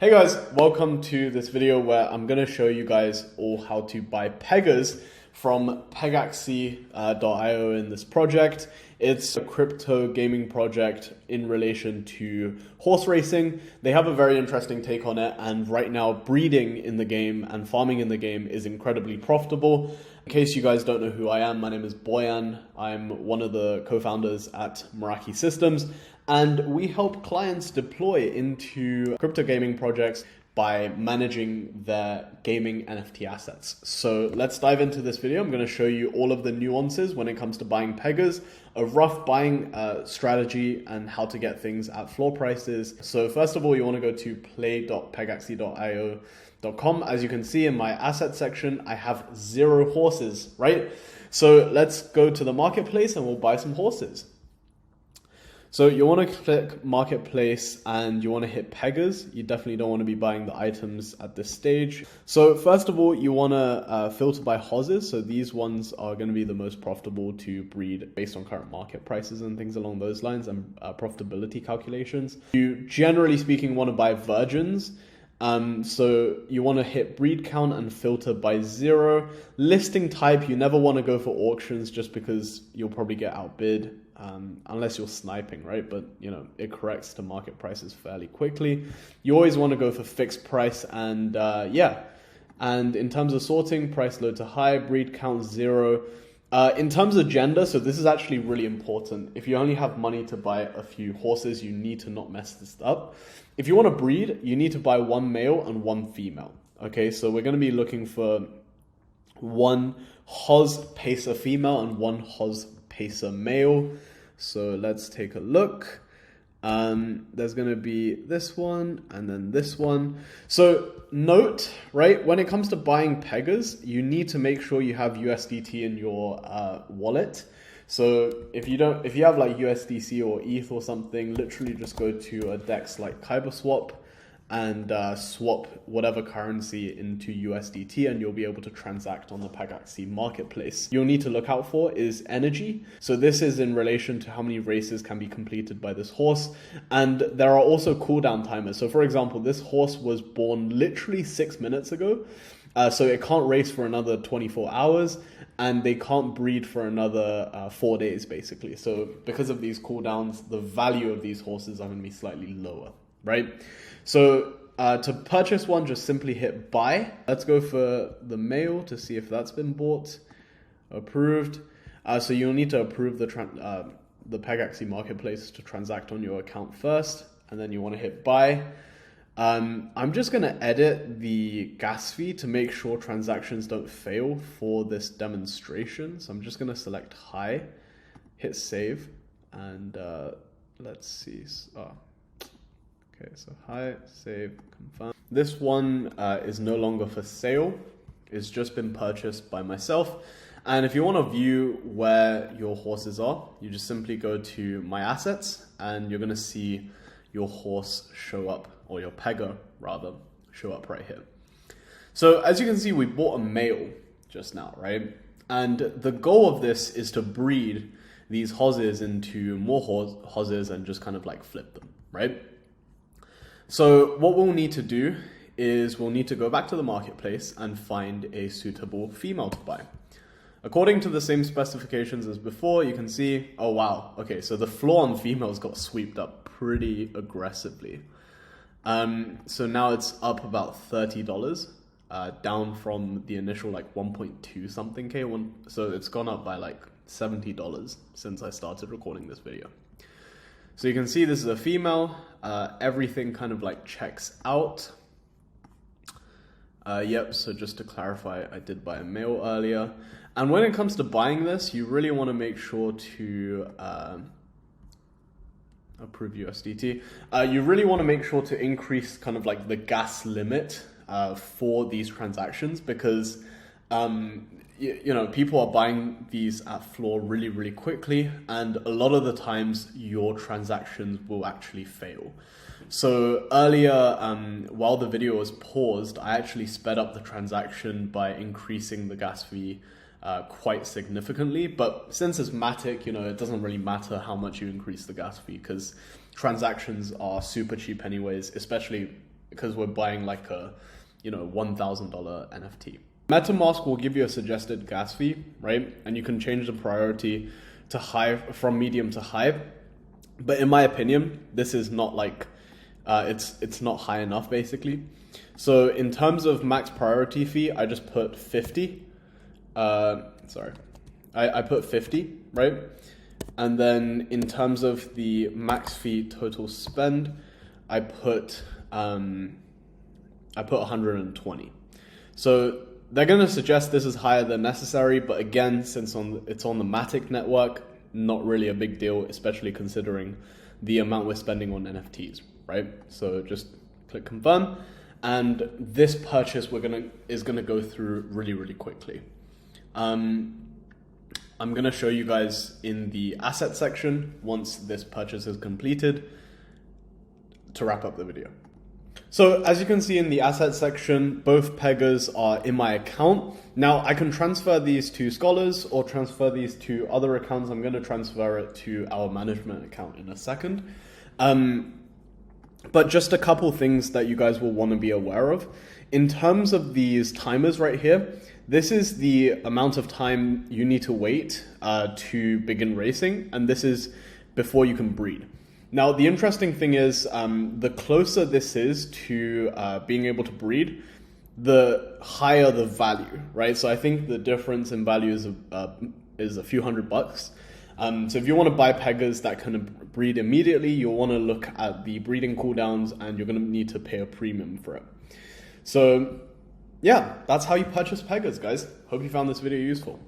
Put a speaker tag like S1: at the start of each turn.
S1: Hey guys, welcome to this video where I'm going to show you guys all how to buy Pegas from Pegaxy.io in this project. It's a crypto gaming project in relation to horse racing. They have a very interesting take on it, and right now breeding in the game and farming in the game is incredibly profitable. In case you guys don't know who I am, my name is Boyuan. I'm one of the co-founders at Meraki Systems, and we help clients deploy into crypto gaming projects by managing their gaming NFT assets. So let's dive into this video. I'm going to show you all of the nuances when it comes to buying Pegas, a rough buying strategy, and how to get things at floor prices. So first of all, you want to go to play.pegaxy.io.com. As you can see in my asset section, I have 0 horses, right? So let's go to the marketplace and we'll buy some horses. So you want to click marketplace and you want to hit Pegas. You definitely don't want to be buying the items at this stage. So first of all, you want to filter by horses. So these ones are going to be the most profitable to breed based on current market prices and things along those lines and profitability calculations. You generally speaking want to buy virgins. So you want to hit breed count and filter by 0. Listing type, you never want to go for auctions just because you'll probably get outbid. Unless you're sniping, right? But you know, it corrects to market prices fairly quickly. You always want to go for fixed price and and in terms of sorting, price low to high, breed count 0. In terms of gender, so this is actually really important. If you only have money to buy a few horses, you need to not mess this up. If you want to breed, you need to buy 1 male and 1 female. Okay, so we're going to be looking for 1 Hoz Pacer female and 1 Hoz Pacer male. So let's take a look. There's going to be this one and then this one. So note, right, when it comes to buying Pegas, you need to make sure you have USDT in your wallet. So if you have like USDC or ETH or something, literally just go to a DEX like KyberSwap and swap whatever currency into USDT, and you'll be able to transact on the Pegaxy marketplace. You'll need to look out for is energy. So this is in relation to how many races can be completed by this horse. And there are also cooldown timers. So for example, this horse was born literally 6 minutes ago. So it can't race for another 24 hours and they can't breed for another 4 days basically. So because of these cooldowns, the value of these horses are going to be slightly lower, right? So to purchase one, just simply hit buy. Let's go for the male to see if that's been bought. Approved. So you'll need to approve the Pegaxy marketplace to transact on your account first, and then you want to hit buy. I'm just going to edit the gas fee to make sure transactions don't fail for this demonstration. So I'm just going to select high, hit save, and let's see. Okay, so hi, save, confirm. This one is no longer for sale. It's just been purchased by myself. And if you want to view where your horses are, you just simply go to my assets and you're going to see your horse show up, or your Pega rather, show up right here. So as you can see, we bought a male just now, right? And the goal of this is to breed these horses into more horses and just kind of like flip them, right? So what we'll need to do is we'll need to go back to the marketplace and find a suitable female to buy. According to the same specifications as before, you can see, oh wow, okay, so the floor on females got swept up pretty aggressively. So now it's up about $30, down from the initial like 1.2 something K. So it's gone up by like $70 since I started recording this video. So you can see this is a female. Everything kind of like checks out. Yep, so just to clarify, I did buy a male earlier. And when it comes to buying this, you really want to make sure to approve USDT. You really want to make sure to increase kind of like the gas limit for these transactions, because you know, people are buying these at floor really, really quickly, and a lot of the times your transactions will actually fail. So earlier, while the video was paused, I actually sped up the transaction by increasing the gas fee quite significantly. But since it's Matic, you know, it doesn't really matter how much you increase the gas fee because transactions are super cheap anyways, especially because we're buying like a, $1,000 NFT. MetaMask will give you a suggested gas fee, right? And you can change the priority to high, from medium to high. But in my opinion, this is not like, it's not high enough basically. So in terms of max priority fee, I just put 50. I put 50, right? And then in terms of the max fee total spend, I put 120. So they're going to suggest this is higher than necessary, but again, since it's on the Matic network, not really a big deal, especially considering the amount we're spending on NFTs, right? So just click confirm, and this purchase is gonna go through really, really quickly. I'm gonna show you guys in the asset section once this purchase is completed to wrap up the video. So as you can see in the asset section, both Pegas are in my account. Now I can transfer these to Scholars or transfer these to other accounts. I'm going to transfer it to our management account in a second. But just a couple things that you guys will want to be aware of. In terms of these timers right here, this is the amount of time you need to wait to begin racing, and this is before you can breed. Now, the interesting thing is, the closer this is to being able to breed, the higher the value, right? So I think the difference in value is a few $100. So if you want to buy Pegas that can breed immediately, you'll want to look at the breeding cooldowns, and you're going to need to pay a premium for it. So yeah, that's how you purchase Pegas, guys. Hope you found this video useful.